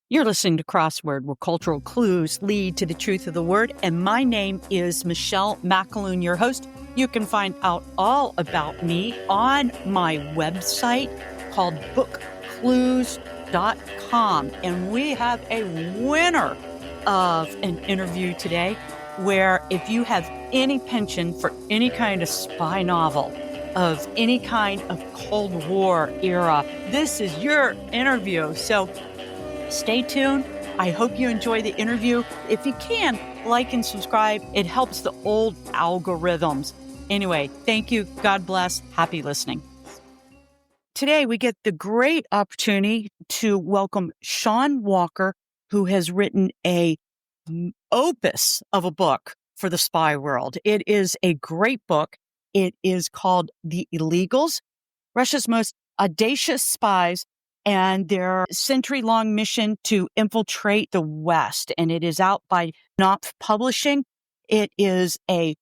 You're listening to Crossword, where cultural clues lead to the truth of the word. And my name is Michelle McAloon, your host. You can find out all about me on my website called bookclues.com. And we have a winner of an interview today where if you have any penchant for any kind of spy novel, of any kind of Cold War era, this is your interview. So stay tuned. I hope you enjoy the interview. If you can, like and subscribe. It helps the old algorithms. Anyway, thank you. God bless. Happy listening. Today, we get the great opportunity to welcome Shaun Walker, who has written a opus of a book for the spy world. It is a great book. It is called The Illegals, Russia's Most Audacious Spies and their century-long mission to infiltrate the West. And it is out by Knopf Publishing. It is a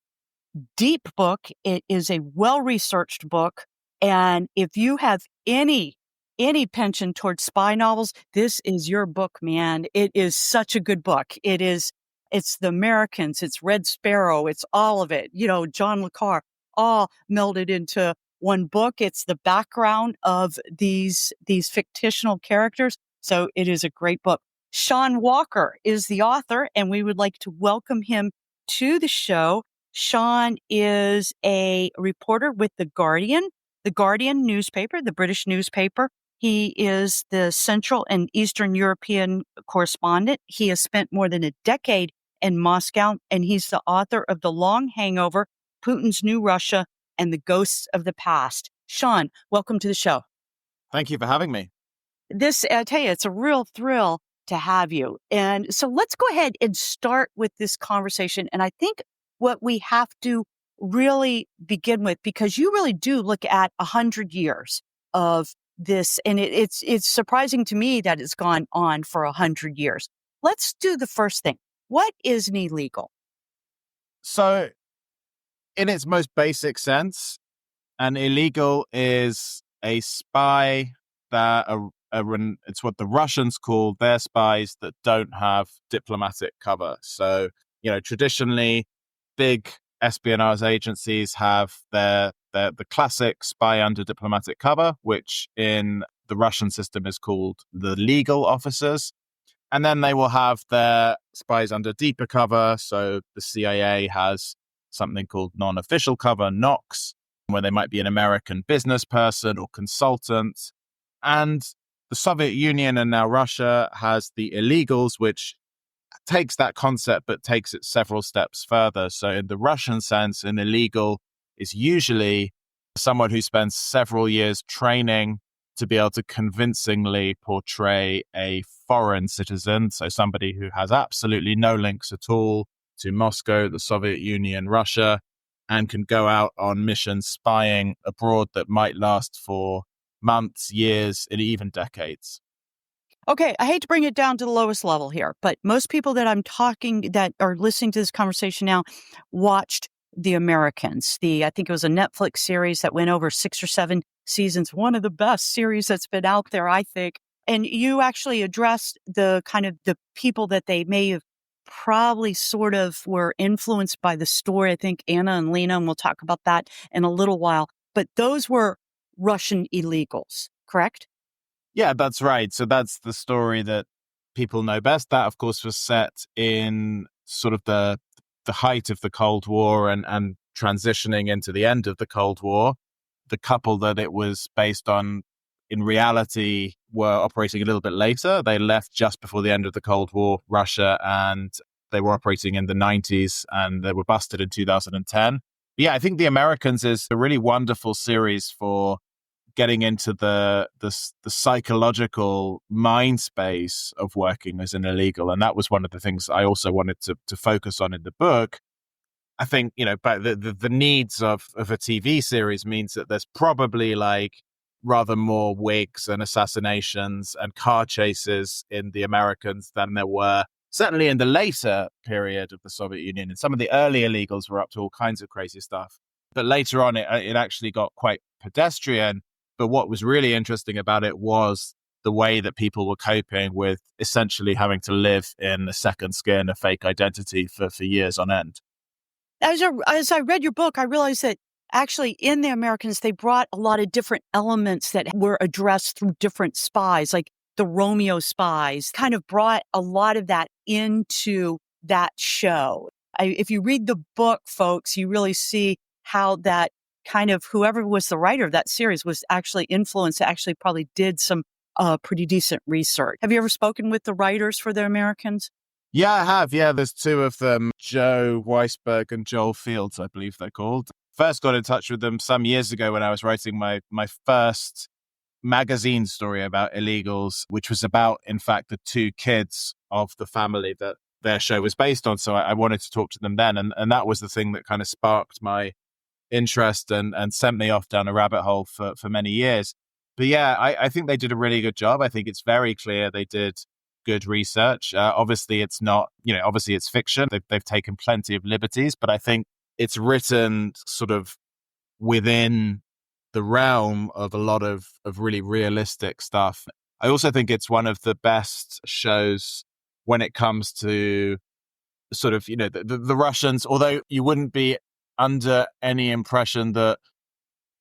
deep book. It is a well-researched book. And if you have any penchant towards spy novels, this is your book, man. It is such a good book. It's the Americans, it's Red Sparrow, it's all of it. You know, John le Carre, all melded into one book. It's the background of these fictional characters. So it is a great book. Shaun Walker is the author, and we would like to welcome him to the show. Shaun is a reporter with The Guardian newspaper, the British newspaper. He is the Central and Eastern European correspondent. He has spent more than a decade in Moscow, and he's the author of The Long Hangover, Putin's New Russia, and the Ghosts of the Past. Shaun, welcome to the show. Thank you for having me. I tell you, it's a real thrill to have you. And so let's go ahead and start with this conversation. And I think what we have to really begin with, because you really do look at 100 years of this, and it's surprising to me that it's gone on for 100 years. Let's do the first thing. What is an illegal? So, in its most basic sense, an illegal is a spy that it's what the Russians call their spies that don't have diplomatic cover. So, traditionally, big espionage agencies have the classic spy under diplomatic cover, which in the Russian system is called the legal officers. And then they will have their spies under deeper cover. So the CIA has something called non-official cover, NOCs, where they might be an American business person or consultant. And the Soviet Union and now Russia has the illegals, which takes that concept but takes it several steps further. So in the Russian sense, an illegal is usually someone who spends several years training to be able to convincingly portray a foreign citizen, so somebody who has absolutely no links at all to Moscow, the Soviet Union, Russia, and can go out on missions spying abroad that might last for months, years, and even decades. Okay, I hate to bring it down to the lowest level here, but most people that I'm talking, that are listening to this conversation now, watched The Americans. I think it was a Netflix series that went over 6 or 7 seasons, one of the best series that's been out there, I think. And you actually addressed the kind of the people that they may have probably sort of were influenced by the story. I think Anna and Lena, and we'll talk about that in a little while. But those were Russian illegals, correct? Yeah, that's right. So that's the story that people know best. That, of course, was set in sort of the height of the Cold War and transitioning into the end of the Cold War. The couple that it was based on, in reality, were operating a little bit later. They left just before the end of the Cold War, Russia, and they were operating in the 90s, and they were busted in 2010. Yeah, I think The Americans is a really wonderful series for getting into the psychological mind space of working as an illegal. And that was one of the things I also wanted to focus on in the book. I think, but the needs of a TV series means that there's probably like rather more wigs and assassinations and car chases in The Americans than there were certainly in the later period of the Soviet Union. And some of the early illegals were up to all kinds of crazy stuff. But later on, it actually got quite pedestrian. But what was really interesting about it was the way that people were coping with essentially having to live in a second skin, a fake identity for years on end. As I read your book, I realized that actually in the Americans, they brought a lot of different elements that were addressed through different spies, like the Romeo spies, kind of brought a lot of that into that show. If you read the book, folks, you really see how that kind of whoever was the writer of that series was actually influenced, actually probably did some pretty decent research. Have you ever spoken with the writers for the Americans? Yeah, I have. Yeah, there's two of them, Joe Weisberg and Joel Fields, I believe they're called. First got in touch with them some years ago when I was writing my first magazine story about illegals, which was about, in fact, the two kids of the family that their show was based on. So I wanted to talk to them then. And that was the thing that kind of sparked my interest and sent me off down a rabbit hole for many years. But yeah, I think they did a really good job. I think it's very clear they did good research. Obviously, it's not, obviously it's fiction. They've taken plenty of liberties, but I think it's written sort of within the realm of a lot of really realistic stuff. I also think it's one of the best shows when it comes to sort of, the Russians, although you wouldn't be under any impression that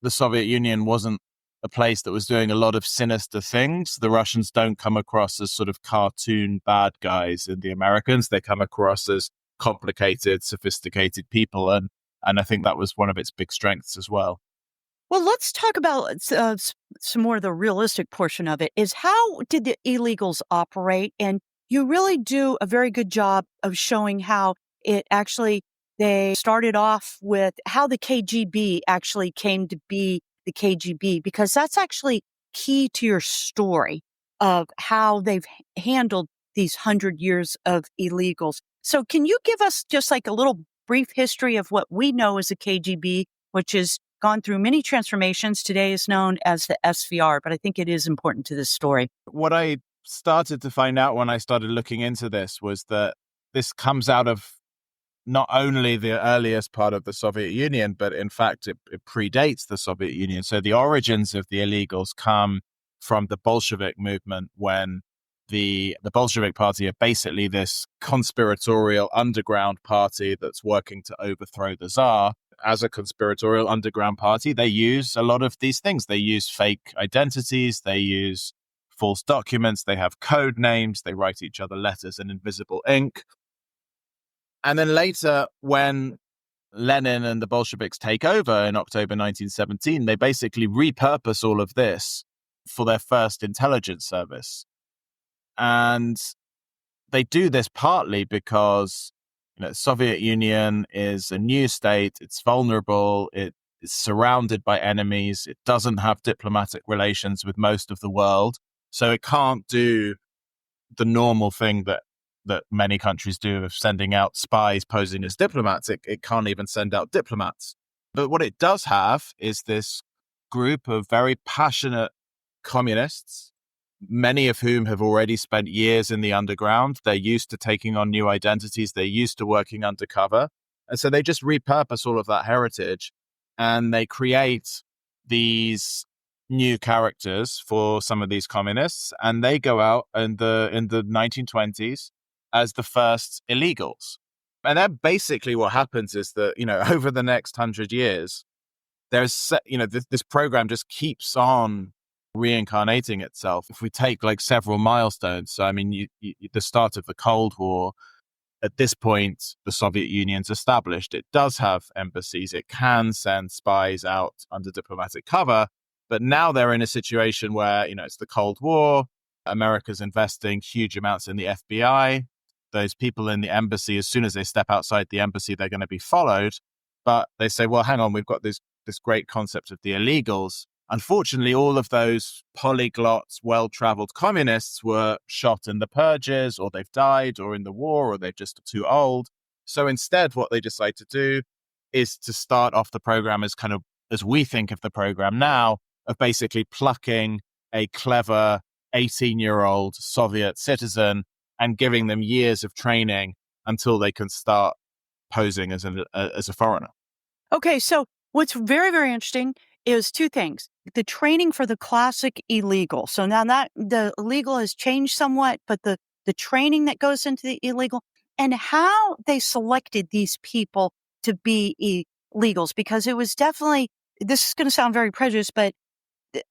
the Soviet Union wasn't a place that was doing a lot of sinister things. The Russians don't come across as sort of cartoon bad guys in the Americans. They come across as complicated, sophisticated people. And I think that was one of its big strengths as well. Well, let's talk about some more of the realistic portion of it. Is how did the illegals operate? And you really do a very good job of showing how it actually, they started off with how the KGB actually came to be the KGB, because that's actually key to your story of how they've handled these 100 years of illegals. So can you give us just like a little brief history of what we know as the KGB, which is gone through many transformations. Today is known as the SVR, but I think it is important to this story. What I started to find out when I started looking into this was that this comes out of not only the earliest part of the Soviet Union, but in fact, it predates the Soviet Union. So the origins of the illegals come from the Bolshevik movement, when the Bolshevik Party are basically this conspiratorial underground party that's working to overthrow the Tsar. As a conspiratorial underground party, they use a lot of these things. They use fake identities, they use false documents, they have code names, they write each other letters in invisible ink. And then later, when Lenin and the Bolsheviks take over in October 1917, they basically repurpose all of this for their first intelligence service. And they do this partly because the Soviet Union is a new state, it's vulnerable, it is surrounded by enemies, it doesn't have diplomatic relations with most of the world, so it can't do the normal thing that many countries do of sending out spies posing as diplomats. It can't even send out diplomats. But what it does have is this group of very passionate communists, many of whom have already spent years in the underground. They're used to taking on new identities. They're used to working undercover. And so they just repurpose all of that heritage and they create these new characters for some of these communists. And they go out in the 1920s as the first illegals. And then basically what happens is that, over the next 100 years, there's, this program just keeps on reincarnating itself. If we take like several milestones, so I mean, the start of the Cold War, at this point, the Soviet Union's established. It does have embassies. It can send spies out under diplomatic cover. But now they're in a situation where, it's the Cold War. America's investing huge amounts in the FBI. Those people in the embassy, as soon as they step outside the embassy, they're going to be followed. But they say, well, hang on, we've got this great concept of the illegals. Unfortunately, all of those polyglots, well-traveled communists were shot in the purges, or they've died, or in the war, or they're just too old. So instead, what they decide to do is to start off the program as kind of, as we think of the program now, of basically plucking a clever 18-year-old Soviet citizen and giving them years of training until they can start posing as a foreigner. Okay, so what's very, very interesting is two things. the training for the classic illegal. So now that the illegal has changed somewhat, but the training that goes into the illegal and how they selected these people to be illegals, because it was definitely, this is going to sound very prejudiced, but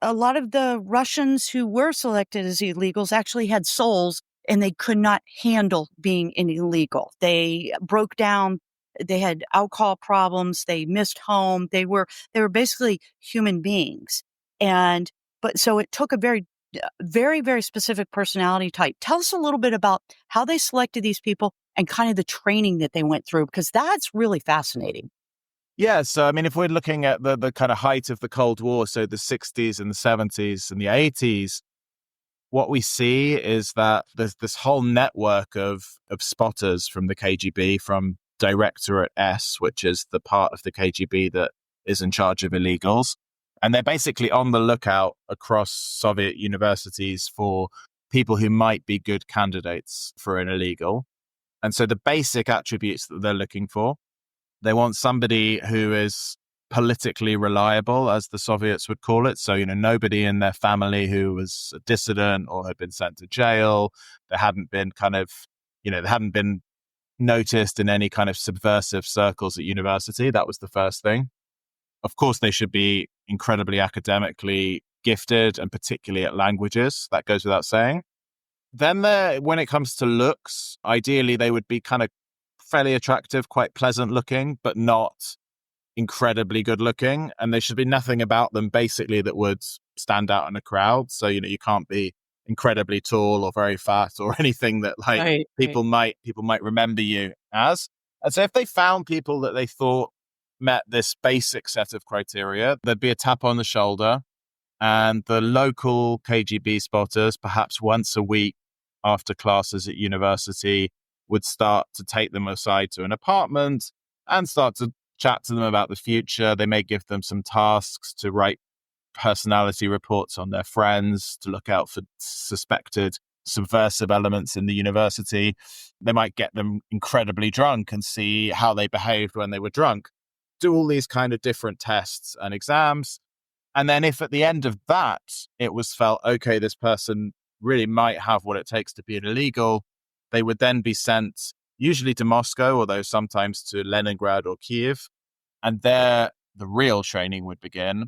a lot of the Russians who were selected as illegals actually had souls and they could not handle being an illegal. They broke down. They had alcohol problems. They missed home. They were basically human beings. But so it took a very, very, very specific personality type. Tell us a little bit about how they selected these people and kind of the training that they went through, because that's really fascinating. Yeah, so I mean, if we're looking at the kind of height of the Cold War, so the 60s and the 70s and the 80s, what we see is that there's this whole network of spotters from the KGB, from Directorate S, which is the part of the KGB that is in charge of illegals. And they're basically on the lookout across Soviet universities for people who might be good candidates for an illegal. And so the basic attributes that they're looking for, they want somebody who is politically reliable, as the Soviets would call it. So, nobody in their family who was a dissident or had been sent to jail. They hadn't been they hadn't been noticed in any kind of subversive circles at university. That was the first thing. Of course, they should be incredibly academically gifted, and particularly at languages. That goes without saying. Then when it comes to looks, ideally they would be kind of fairly attractive, quite pleasant looking, but not incredibly good looking. And there should be nothing about them basically that would stand out in a crowd. So, you can't be incredibly tall or very fat or anything that Right. people might remember you as. And so if they found people that they thought met this basic set of criteria, there'd be a tap on the shoulder, and the local KGB spotters, perhaps once a week after classes at university, would start to take them aside to an apartment and start to chat to them about the future. They may give them some tasks to write personality reports on their friends, to look out for suspected subversive elements in the university. They might get them incredibly drunk and see how they behaved when they were drunk. Do all these kind of different tests and exams. And then if at the end of that, it was felt, okay, this person really might have what it takes to be an illegal, they would then be sent usually to Moscow, although sometimes to Leningrad or Kiev. And there, the real training would begin.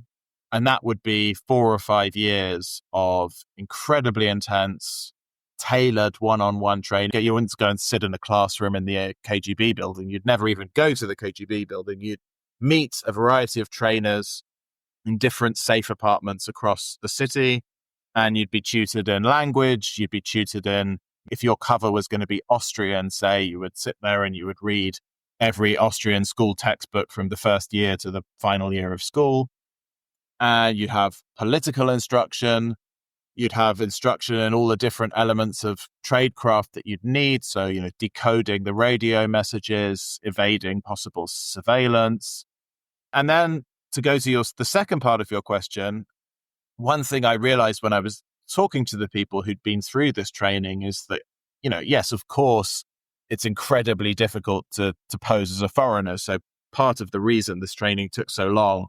And that would be 4 or 5 years of incredibly intense, tailored one-on-one training. You wouldn't go and sit in a classroom in the KGB building. You'd never even go to the KGB building. You'd meet a variety of trainers in different safe apartments across the city. And you'd be tutored in language. You'd be tutored in, if your cover was going to be Austrian, say, you would sit there and you would read every Austrian school textbook from the first year to the final year of school. And you'd have political instruction. You'd have instruction in all the different elements of tradecraft that you'd need. So, decoding the radio messages, evading possible surveillance. And then to go to the second part of your question, one thing I realized when I was talking to the people who'd been through this training is that, yes, of course, it's incredibly difficult to pose as a foreigner. So part of the reason this training took so long,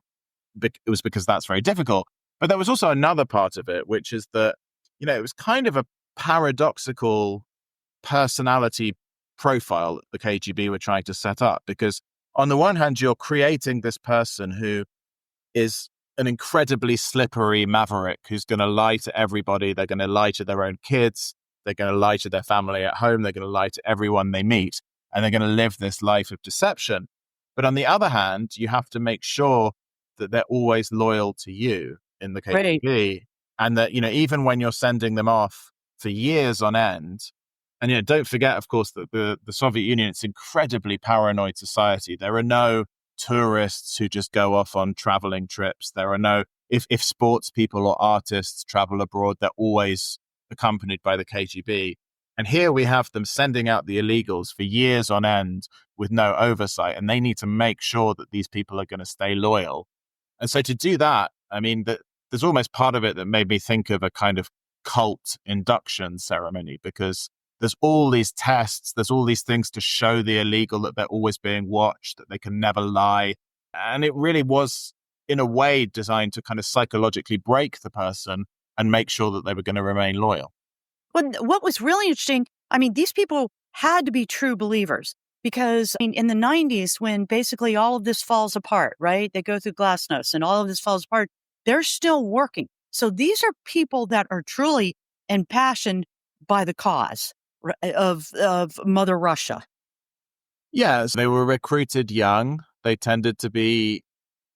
it was because that's very difficult. But there was also another part of it, which is that, it was kind of a paradoxical personality profile that the KGB were trying to set up. Because on the one hand, you're creating this person who is an incredibly slippery maverick who's going to lie to everybody. They're going to lie to their own kids. They're going to lie to their family at home. They're going to lie to everyone they meet. And they're going to live this life of deception. But on the other hand, you have to make sure that they're always loyal to you in the KGB. Right. And that, even when you're sending them off for years on end, and don't forget, of course, that the Soviet Union, it's incredibly paranoid society. There are no tourists who just go off on traveling trips. There are no, if sports people or artists travel abroad, they're always accompanied by the KGB. And here we have them sending out the illegals for years on end with no oversight. And they need to make sure that these people are going to stay loyal. And so to do that, I mean, there's almost part of it that made me think of a kind of cult induction ceremony, because there's all these tests, there's all these things to show the illegal that they're always being watched, that they can never lie. And it really was in a way designed to kind of psychologically break the person and make sure that they were going to remain loyal. Well, what was really interesting, I mean, these people had to be true believers because I mean, in the 90s, when basically all of this falls apart, right? They go through glasnost and all of this falls apart, they're still working. So these are people that are truly impassioned by the cause of Mother Russia. Yes, they were recruited young. They tended to be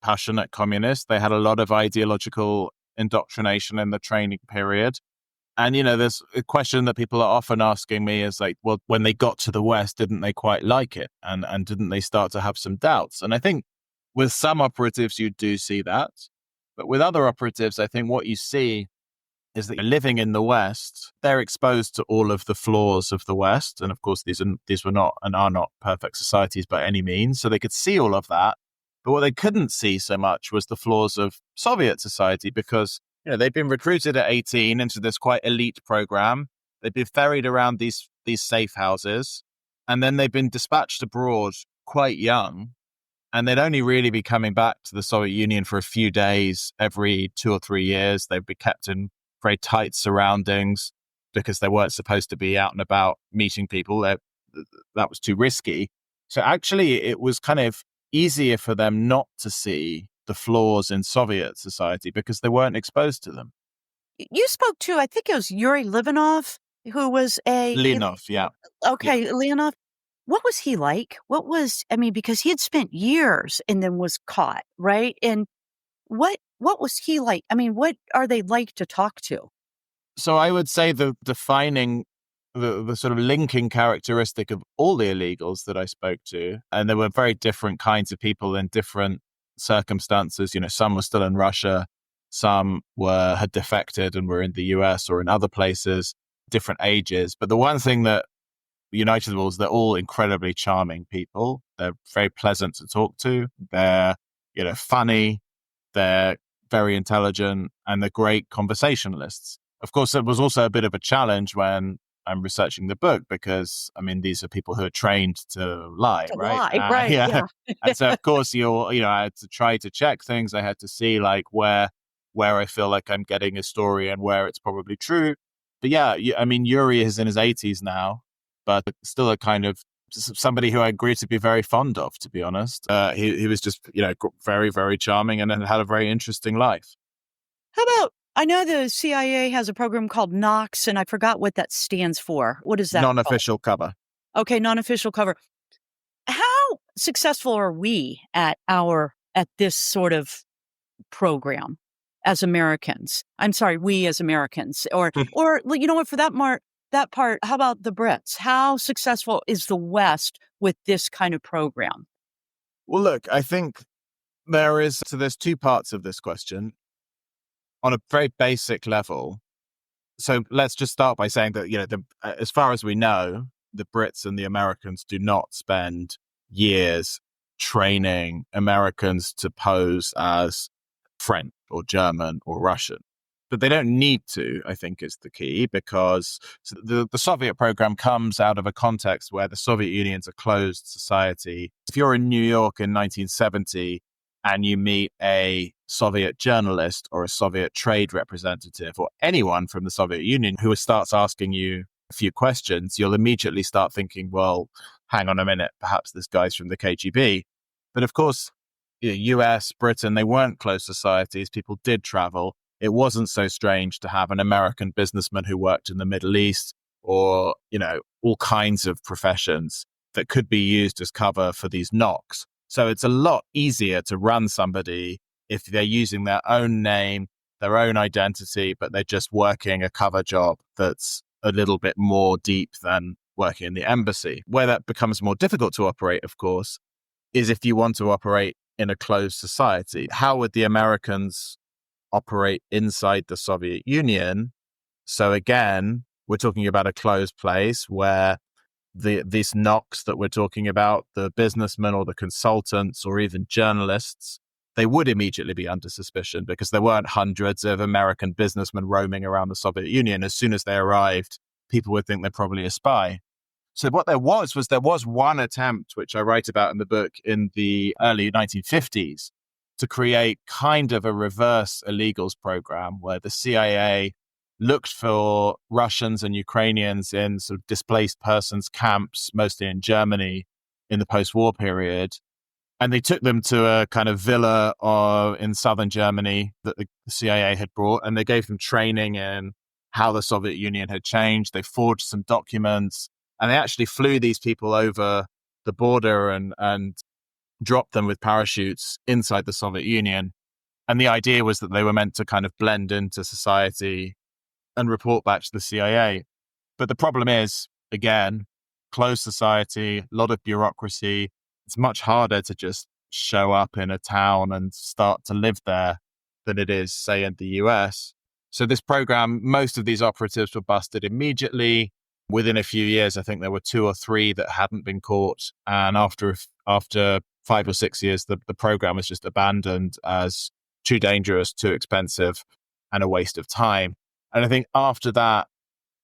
passionate communists. They had a lot of ideological indoctrination in the training period. And, there's a question that people are often asking me is like, well, when they got to the West, didn't they quite like it? And didn't they start to have some doubts? And I think with some operatives, you do see that. But with other operatives, I think what you see is that living in the West, they're exposed to all of the flaws of the West. And of course, these were not and are not perfect societies by any means. So they could see all of that. But what they couldn't see so much was the flaws of Soviet society because they've been recruited at 18 into this quite elite program. They've been ferried around these safe houses. And then they've been dispatched abroad quite young. And they'd only really be coming back to the Soviet Union for a few days every 2 or 3 years. They'd be kept in very tight surroundings because they weren't supposed to be out and about meeting people. That was too risky. So actually, it was kind of easier for them not to see the flaws in Soviet society because they weren't exposed to them. You spoke to, I think it was Yuri Livanov, who was Leonov, yeah. Okay, yeah. Leonov. What was he like? Because he had spent years and then was caught, right? And what was he like? I mean, what are they like to talk to? So I would say the defining, the sort of linking characteristic of all the illegals that I spoke to, and there were very different kinds of people in different circumstances. Some were still in Russia, some had defected and were in the US or in other places, different ages. But the one thing that united them all is they're all incredibly charming people. They're very pleasant to talk to. They're, funny. They're very intelligent and they're great conversationalists. Of course, it was also a bit of a challenge when I'm researching the book because, these are people who are trained to lie, To right? lie, right? Yeah. And so, of course, I had to try to check things. I had to see like where I feel like I'm getting a story and where it's probably true. But yeah, Yuri is in his 80s now, but still a kind of somebody who I grew to be very fond of, to be honest. He was just, very, very charming and had a very interesting life. How about, I know the CIA has a program called NOx, and I forgot what that stands for. What is that Non-official called? cover. Okay, non-official cover. How successful are we at this sort of program as Americans? I'm sorry, we as Americans, or you know what? For that part, how about the Brits? How successful is the West with this kind of program? Well, look, I think there's two parts of this question. On a very basic level, so let's just start by saying that, as far as we know, the Brits and the Americans do not spend years training Americans to pose as French or German or Russian. But they don't need to, I think, is the key, because the Soviet program comes out of a context where the Soviet Union's a closed society. If you're in New York in 1970 and you meet a Soviet journalist or a Soviet trade representative or anyone from the Soviet Union who starts asking you a few questions, you'll immediately start thinking, well, hang on a minute, perhaps this guy's from the KGB. But of course, US, Britain, they weren't closed societies. People did travel. It wasn't so strange to have an American businessman who worked in the Middle East or, all kinds of professions that could be used as cover for these knocks. So it's a lot easier to run somebody if they're using their own name, their own identity, but they're just working a cover job that's a little bit more deep than working in the embassy. Where that becomes more difficult to operate, of course, is if you want to operate in a closed society. How would the Americans operate inside the Soviet Union? So again, we're talking about a closed place where these knocks that we're talking about, the businessmen or the consultants or even journalists, they would immediately be under suspicion because there weren't hundreds of American businessmen roaming around the Soviet Union. As soon as they arrived, people would think they're probably a spy. So what there was one attempt, which I write about in the book in the early 1950s, to create kind of a reverse illegals program where the CIA looked for Russians and Ukrainians in sort of displaced persons camps, mostly in Germany in the post-war period. And they took them to a kind of villa in southern Germany that the CIA had brought, and they gave them training in how the Soviet Union had changed. They forged some documents, and they actually flew these people over the border and dropped them with parachutes inside the Soviet Union. And the idea was that they were meant to kind of blend into society and report back to the CIA. But the problem is, again, closed society, a lot of bureaucracy. It's much harder to just show up in a town and start to live there than it is, say, in the US. So this program, most of these operatives were busted immediately. Within a few years, I think there were 2 or 3 that hadn't been caught. And after 5 or 6 years, the program was just abandoned as too dangerous, too expensive, and a waste of time. And I think after that,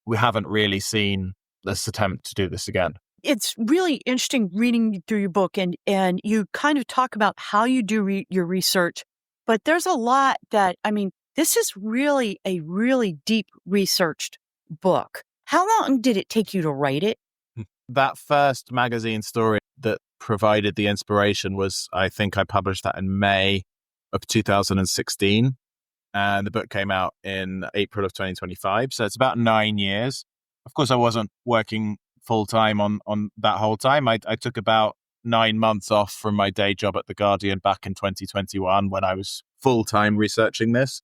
we haven't really seen this attempt to do this again. It's really interesting reading through your book, and you kind of talk about how you do your research, but there's a lot that, I mean, this is really a really deep researched book. How long did it take you to write it? That first magazine story that provided the inspiration was, I think I published that in May of 2016. And the book came out in April of 2025. So it's about 9 years. Of course, I wasn't working full-time on that whole time. I took about 9 months off from my day job at The Guardian back in 2021 when I was full-time researching this.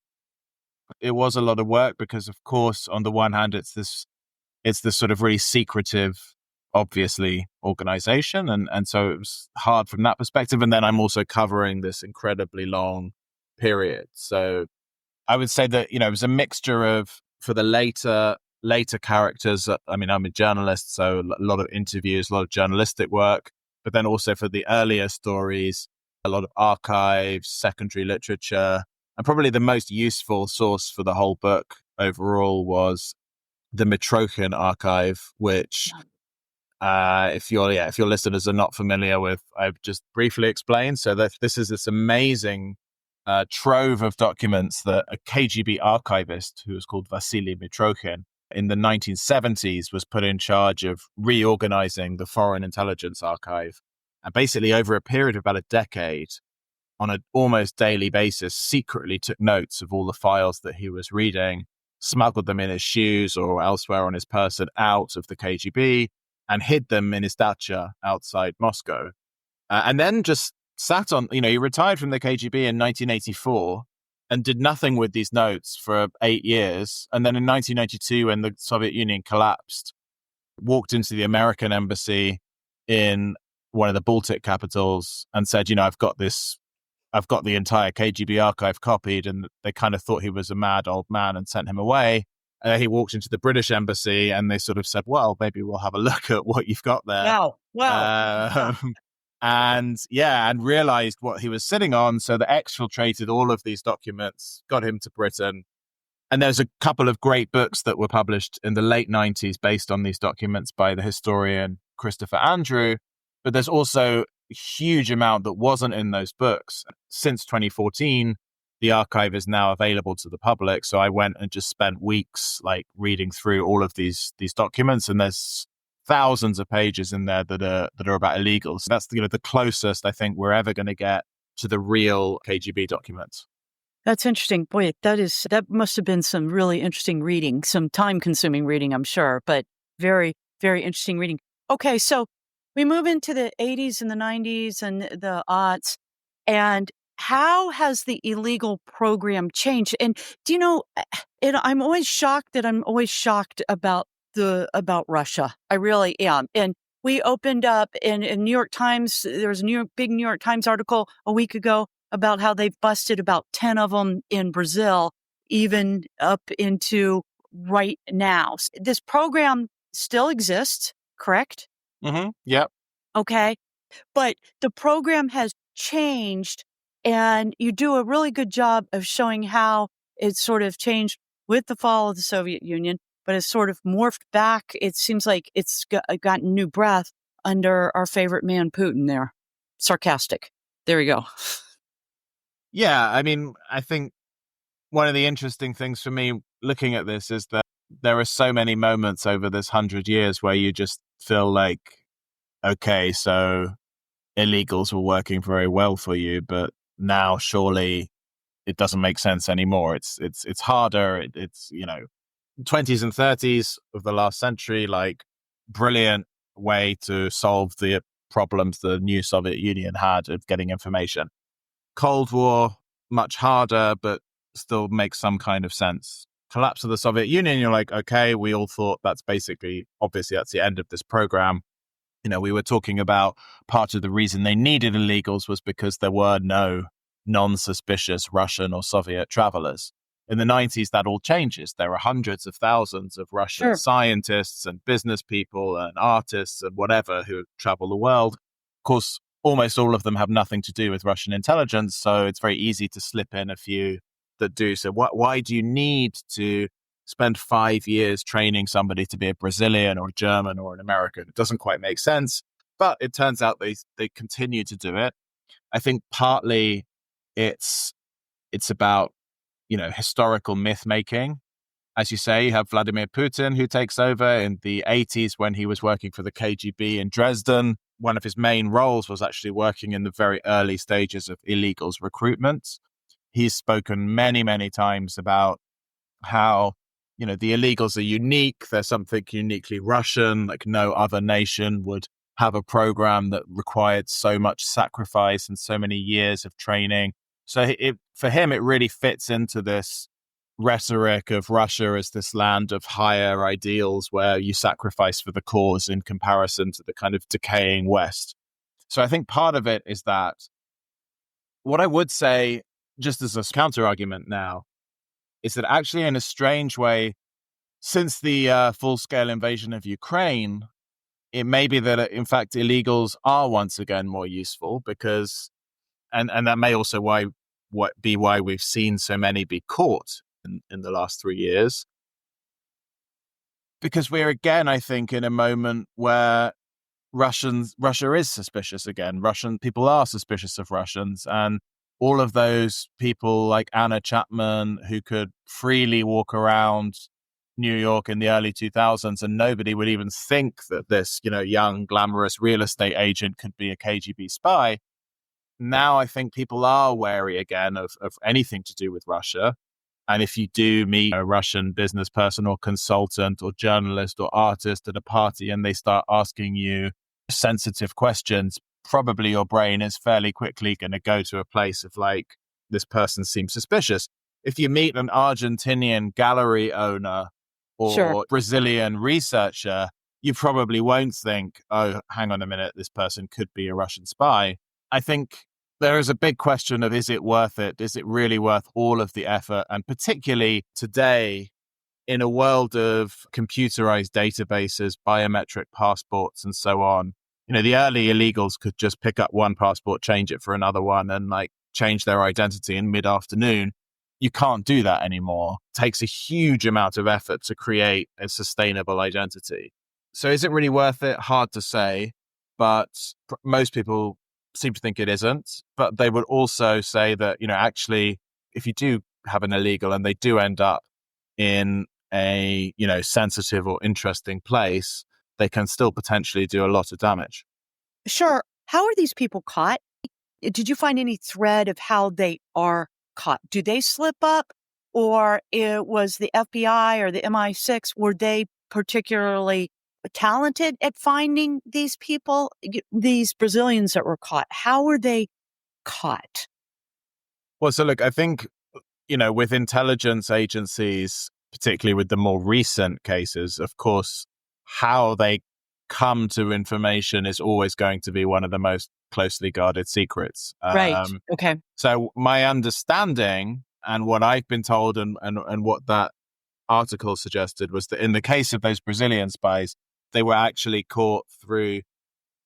It was a lot of work because, of course, on the one hand, it's this sort of really secretive, obviously, organization. And so it was hard from that perspective. And then I'm also covering this incredibly long period. So I would say that, it was a mixture of, for the later characters, I mean, I'm a journalist, so a lot of interviews, a lot of journalistic work, but then also for the earlier stories, a lot of archives, secondary literature, and probably the most useful source for the whole book overall was the Mitrokhin archive, which if your listeners are not familiar with, I've just briefly explained. So that this is this amazing trove of documents that a KGB archivist who was called Vasily Mitrokhin in the 1970s was put in charge of reorganizing the Foreign Intelligence Archive. And basically over a period of about a decade, on an almost daily basis, secretly took notes of all the files that he was reading, smuggled them in his shoes or elsewhere on his person out of the KGB, and hid them in his dacha outside Moscow. And then just sat on, he retired from the KGB in 1984 and did nothing with these notes for 8 years. And then in 1992, when the Soviet Union collapsed, walked into the American embassy in one of the Baltic capitals and said, I've got the entire KGB archive copied. And they kind of thought he was a mad old man and sent him away. He walked into the British embassy and they sort of said, well, maybe we'll have a look at what you've got there. Wow. And realized what he was sitting on. So they exfiltrated all of these documents, got him to Britain. And there's a couple of great books that were published in the late 90s based on these documents by the historian Christopher Andrew. But there's also a huge amount that wasn't in those books. Since 2014, the archive is now available to the public. So I went and just spent weeks reading through all of these documents, and there's thousands of pages in there that are about illegals. So that's the closest I think we're ever going to get to the real KGB documents. That's interesting. Boy, that must have been some really interesting reading, some time-consuming reading, I'm sure, but very, very interesting reading. Okay, so we move into the 80s and the 90s and the aughts, and how has the illegal program changed? And do you know, I'm always shocked about Russia. I really am. And we opened up in New York Times. There was a big New York Times article a week ago about how they've busted about 10 of them in Brazil, even up into right now. This program still exists, correct? Mm-hmm. Yep. Okay. But the program has changed, and you do a really good job of showing how it sort of changed with the fall of the Soviet Union, but it's sort of morphed back. It seems like it's gotten new breath under our favorite man, Putin there. Sarcastic. There we go. Yeah, I mean, I think one of the interesting things for me looking at this is that there are so many moments over this 100 years where you just feel like, okay, so illegals were working very well for you, but now surely it doesn't make sense anymore. It's harder. It's 20s and 30s of the last century, like brilliant way to solve the problems the new Soviet Union had of getting information. Cold War, much harder, but still makes some kind of sense. Collapse of the Soviet Union, you're like, okay, we all thought that's basically, obviously, that's the end of this program. We were talking about part of the reason they needed illegals was because there were no non-suspicious Russian or Soviet travelers. In the 90s, that all changes. There are hundreds of thousands of Russian Sure. scientists and business people and artists and whatever who travel the world. Of course, almost all of them have nothing to do with Russian intelligence, so it's very easy to slip in a few that do. So why do you need to spend 5 years training somebody to be a Brazilian or a German or an American? It doesn't quite make sense, but it turns out they continue to do it. I think partly it's about historical myth making. As you say, you have Vladimir Putin who takes over in the 80s when he was working for the KGB in Dresden. One of his main roles was actually working in the very early stages of illegals recruitment. He's spoken many, many times about how the illegals are unique. There's something uniquely Russian, like no other nation would have a program that required so much sacrifice and so many years of training. So for him, it really fits into this rhetoric of Russia as this land of higher ideals where you sacrifice for the cause in comparison to the kind of decaying West. So I think part of it is that. What I would say, just as a counter argument now, is that actually, in a strange way, since the full-scale invasion of Ukraine, it may be that, in fact, illegals are once again more useful because, and that may also be why we've seen so many be caught in the last 3 years. Because we're again, I think, in a moment where Russia is suspicious again. Russian people are suspicious of Russians, and all of those people like Anna Chapman who could freely walk around New York in the early 2000s, and nobody would even think that this, young, glamorous real estate agent could be a KGB spy. Now I think people are wary again of anything to do with Russia. And if you do meet a Russian business person or consultant or journalist or artist at a party and they start asking you sensitive questions, probably your brain is fairly quickly going to go to a place of like, this person seems suspicious. If you meet an Argentinian gallery owner or Sure. Brazilian researcher, you probably won't think, oh, hang on a minute, this person could be a Russian spy. I think there is a big question of, is it worth it? Is it really worth all of the effort? And particularly today, in a world of computerized databases, biometric passports, and so on, the early illegals could just pick up one passport, change it for another one, and like change their identity in mid-afternoon. You can't do that anymore. It takes a huge amount of effort to create a sustainable identity. So is it really worth it? Hard to say, but most people seem to think it isn't. But they would also say that, actually, if you do have an illegal and they do end up in a, sensitive or interesting place, they can still potentially do a lot of damage. Sure. How are these people caught? Did you find any thread of how they are caught? Do they slip up, or it was the FBI or the MI6? Were they particularly talented at finding these people, these Brazilians that were caught? How were they caught? Well, so look, I think, with intelligence agencies, particularly with the more recent cases, of course, how they come to information is always going to be one of the most closely guarded secrets. Right. Okay. So my understanding and what I've been told and what that article suggested was that in the case of those Brazilian spies, they were actually caught through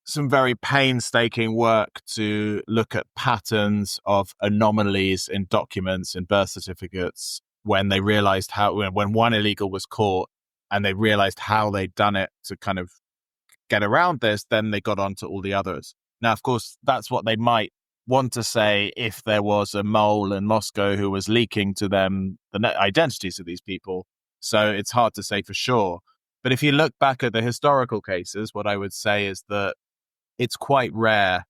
some very painstaking work to look at patterns of anomalies in documents and birth certificates when they realized when one illegal was caught and they realized how they'd done it to kind of get around this, then they got onto all the others. Now, of course, that's what they might want to say if there was a mole in Moscow who was leaking to them the identities of these people. So it's hard to say for sure. But if you look back at the historical cases, what I would say is that it's quite rare.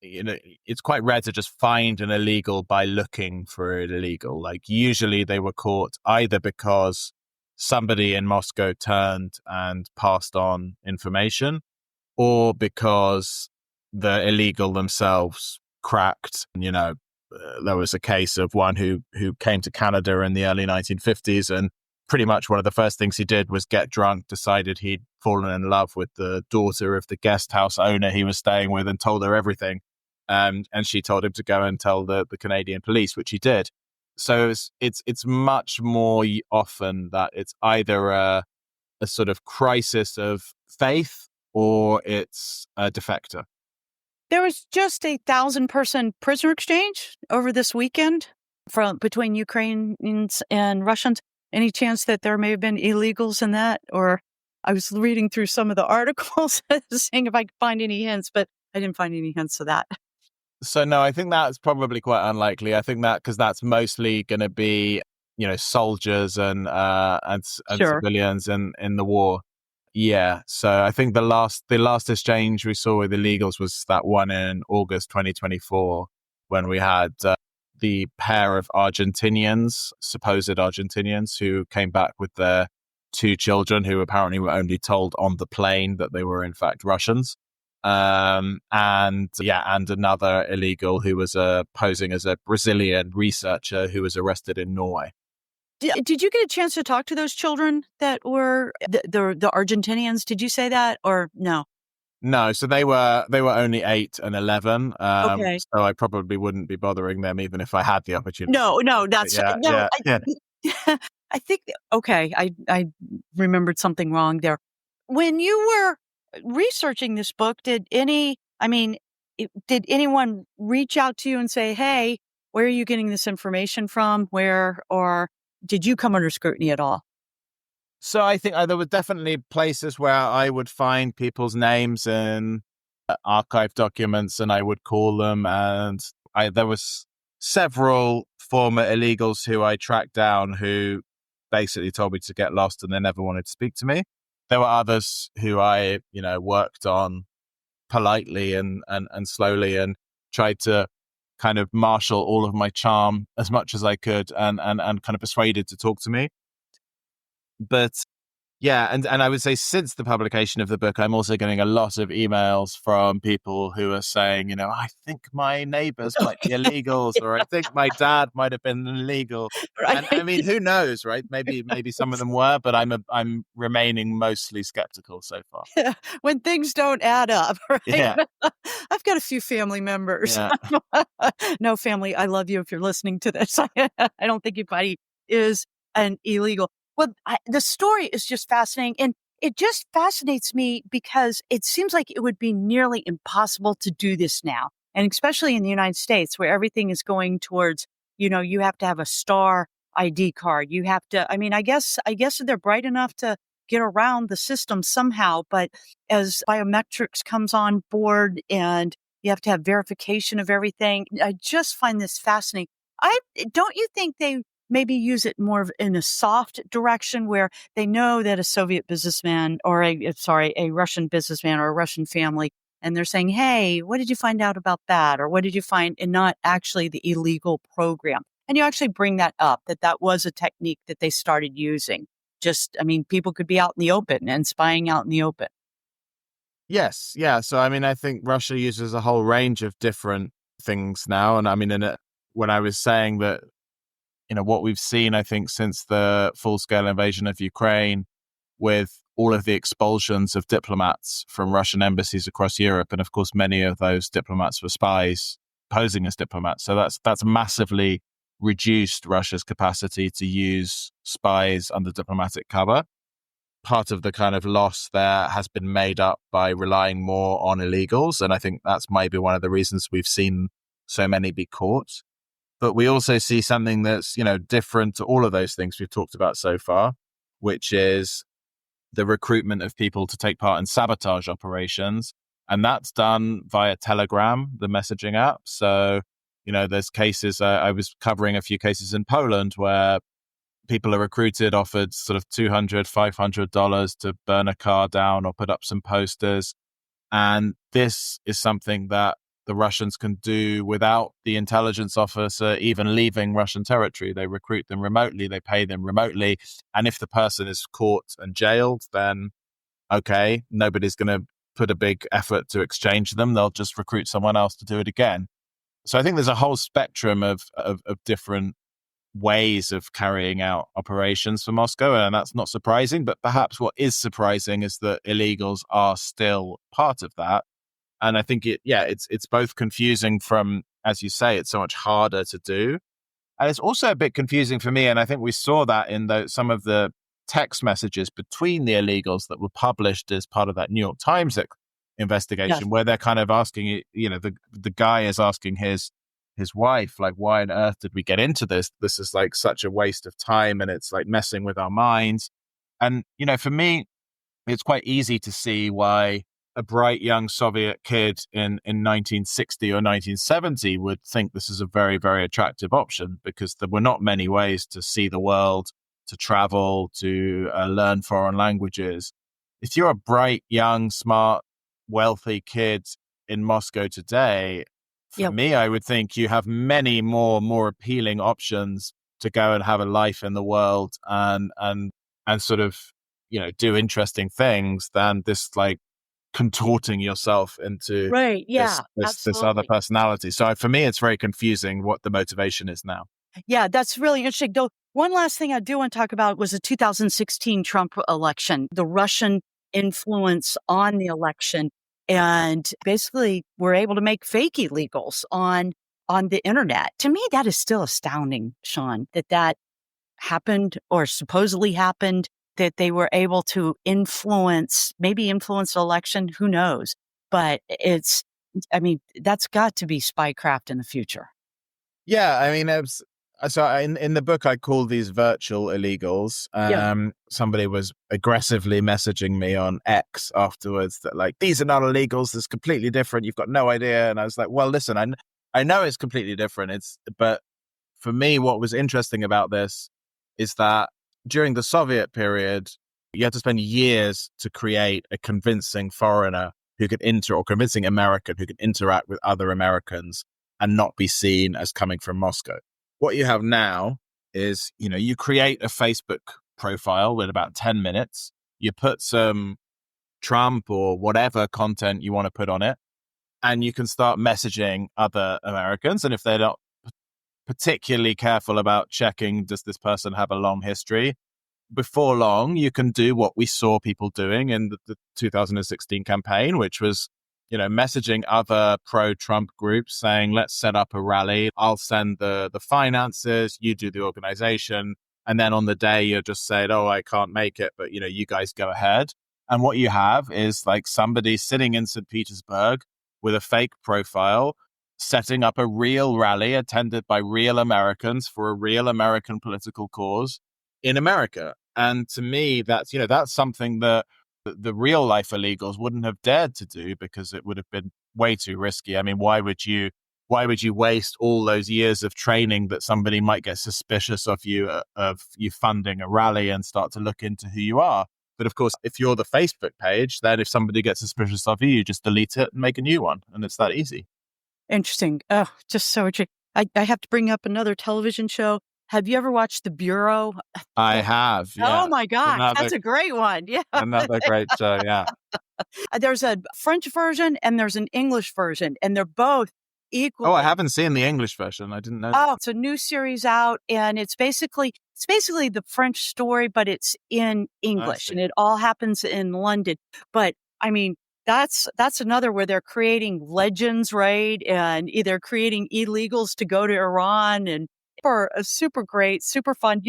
It's quite rare to just find an illegal by looking for an illegal. Like usually they were caught either because somebody in Moscow turned and passed on information, or because the illegal themselves cracked. There was a case of one who came to Canada in the early 1950s, and pretty much one of the first things he did was get drunk, decided he'd fallen in love with the daughter of the guest house owner he was staying with, and told her everything. And she told him to go and tell the Canadian police, which he did. So it's much more often that it's either a sort of crisis of faith or it's a defector. There was just a 1,000-person prisoner exchange over this weekend between Ukrainians and Russians. Any chance that there may have been illegals in that? Or I was reading through some of the articles seeing if I could find any hints, but I didn't find any hints of that. So no, I think that's probably quite unlikely. I think that because that's mostly going to be, soldiers and Sure. civilians in the war. Yeah. So I think the last exchange we saw with illegals was that one in August 2024 when we had the pair of supposed Argentinians, who came back with their 2 children, who apparently were only told on the plane that they were in fact Russians. And another illegal who was posing as a Brazilian researcher who was arrested in Norway. Did you get a chance to talk to those children that were the Argentinians? Did you say that or no? No, so they were only 8 and 11. Okay. So I probably wouldn't be bothering them even if I had the opportunity. No, that's Yeah. I think okay. I remembered something wrong there. When you were researching this book, did anyone reach out to you and say, "Hey, where are you getting this information from? Or did you come under scrutiny at all?" So I think there were definitely places where I would find people's names in archive documents, and I would call them. And there was several former illegals who I tracked down who basically told me to get lost, and they never wanted to speak to me. There were others who I, worked on politely and slowly, and tried to kind of marshal all of my charm as much as I could, and kind of persuaded to talk to me. But yeah, and I would say since the publication of the book, I'm also getting a lot of emails from people who are saying, I think my neighbors might be illegals, or I think my dad might have been illegal. Right. And I mean, who knows, right? Maybe some of them were, but I'm remaining mostly skeptical so far. When things don't add up, right? Yeah. I've got a few family members. Yeah. No, family, I love you if you're listening to this. I don't think anybody is an illegal. Well, the story is just fascinating. And it just fascinates me because it seems like it would be nearly impossible to do this now. And especially in the United States, where everything is going towards, you have to have a star ID card. You have to, I guess they're bright enough to get around the system somehow. But as biometrics comes on board and you have to have verification of everything, I just find this fascinating. Don't you think they maybe use it more in a soft direction where they know that a Soviet businessman or a Russian businessman or a Russian family, and they're saying, "Hey, what did you find out about that?" Or what did you find, and not actually the illegal program. And you actually bring that up, that was a technique that they started using. People could be out in the open and spying out in the open. Yes. Yeah. So, I think Russia uses a whole range of different things now. And when I was saying that, what we've seen, I think, since the full-scale invasion of Ukraine, with all of the expulsions of diplomats from Russian embassies across Europe, and of course, many of those diplomats were spies posing as diplomats. So that's massively reduced Russia's capacity to use spies under diplomatic cover. Part of the kind of loss there has been made up by relying more on illegals, and I think that's maybe one of the reasons we've seen so many be caught. But we also see something that's, different to all of those things we've talked about so far, which is the recruitment of people to take part in sabotage operations And that's done via Telegram, the messaging app. So, there's cases, I was covering a few cases in Poland where people are recruited, offered sort of $200, $500 to burn a car down or put up some posters. And this is something that the Russians can do without the intelligence officer even leaving Russian territory. They recruit them remotely, they pay them remotely. And if the person is caught and jailed, then okay, nobody's going to put a big effort to exchange them. They'll just recruit someone else to do it again. So I think there's a whole spectrum of different ways of carrying out operations for Moscow, and that's not surprising. But perhaps what is surprising is that illegals are still part of that. And I think it's both confusing from, as you say, it's so much harder to do. And it's also a bit confusing for me. And I think we saw that in some of the text messages between the illegals that were published as part of that New York Times Yes. investigation, where they're kind of asking, the guy is asking his wife, like, why on earth did we get into this? This is like such a waste of time, and it's like messing with our minds. And, for me, it's quite easy to see why a bright young Soviet kid in 1960 or 1970 would think this is a very, very attractive option, because there were not many ways to see the world, to travel, to learn foreign languages. If you're a bright, young, smart, wealthy kid in Moscow today, for Yeah. me, I would think you have many more appealing options to go and have a life in the world and sort of, do interesting things than this, like, contorting yourself into Right. Yeah. this other Absolutely. personality. So for me, it's very confusing what the motivation is now. Yeah, that's really interesting. Though, one last thing I do want to talk about was the 2016 Trump election, the Russian influence on the election, and basically we're able to make fake illegals on the internet. To me, that is still astounding, Shaun, that happened or supposedly happened. That they were able to maybe influence the election. Who knows? But I mean, that's got to be spycraft in the future. Yeah, I mean, in the book, I call these virtual illegals. Yeah. Somebody was aggressively messaging me on X afterwards that, like, these are not illegals. It's completely different. You've got no idea. And I was like, well, listen, I know it's completely different. But for me, what was interesting about this is that during the Soviet period, you had to spend years to create a convincing foreigner or convincing American who could interact with other Americans and not be seen as coming from Moscow. What you have now is, you create a Facebook profile with about 10 minutes, you put some Trump or whatever content you want to put on it, and you can start messaging other Americans. And if they're not particularly careful about checking, does this person have a long history? Before long, you can do what we saw people doing in the 2016 campaign, which was, messaging other pro-Trump groups saying, let's set up a rally. I'll send the finances, you do the organization. And then on the day, you're just saying, oh, I can't make it, but, you guys go ahead. And what you have is like somebody sitting in St. Petersburg with a fake profile, setting up a real rally attended by real Americans for a real American political cause in America. And to me, that's something that the real life illegals wouldn't have dared to do, because it would have been way too risky. I mean, why would you waste all those years of training that somebody might get suspicious of you funding a rally and start to look into who you are? But of course, if you're the Facebook page, then if somebody gets suspicious of you, you just delete it and make a new one. And it's that easy. Interesting. Oh, just so interesting. I have to bring up another television show. Have you ever watched The Bureau? I have, Oh yeah. my gosh, Another that's a great one. Yeah. another great show, yeah. There's a French version and there's an English version, and they're both Oh, I equally. haven't seen the English version. I didn't know that. Oh, it's a new series out, and it's basically the French story, but it's in I English, see. and it all happens in London. But I mean, that's another where they're creating legends, right? And either creating illegals to go to Iran, and for a super great, super fun.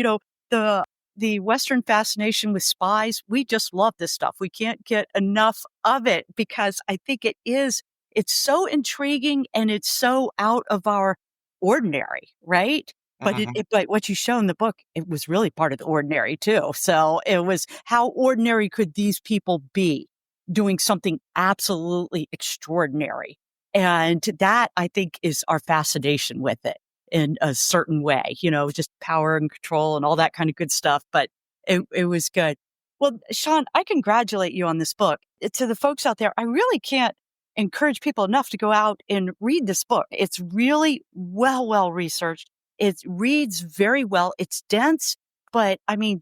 The Western fascination with spies. We just love this stuff. We can't get enough of it because I think it's so intriguing and it's so out of our ordinary, right? But Mhm. but what you show in the book, it was really part of the ordinary too. So it was, how ordinary could these people be? doing something absolutely extraordinary. And that, I think, is our fascination with it in a certain way, just power and control and all that kind of good stuff. But it was good. Well, Shaun, I congratulate you on this book. To the folks out there, I really can't encourage people enough to go out and read this book. It's really well researched. It reads very well. It's dense, but every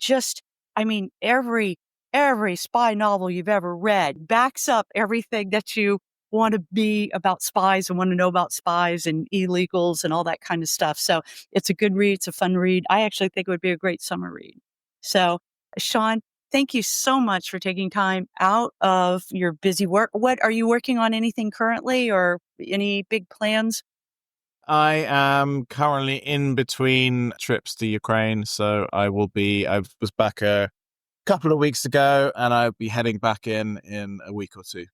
spy novel you've ever read backs up everything that you want to be about spies and want to know about spies and illegals and all that kind of stuff. So it's a good read. It's a fun read. I actually think it would be a great summer read. So, Shaun, thank you so much for taking time out of your busy work. What are you working on anything currently or any big plans? I am currently in between trips to Ukraine, so I was back a couple of weeks ago, and I'll be heading back in a week or two.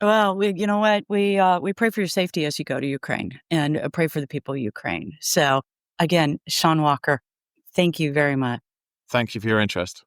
Well, you know what? We pray for your safety as you go to Ukraine and pray for the people of Ukraine. So again, Shaun Walker, thank you very much. Thank you for your interest.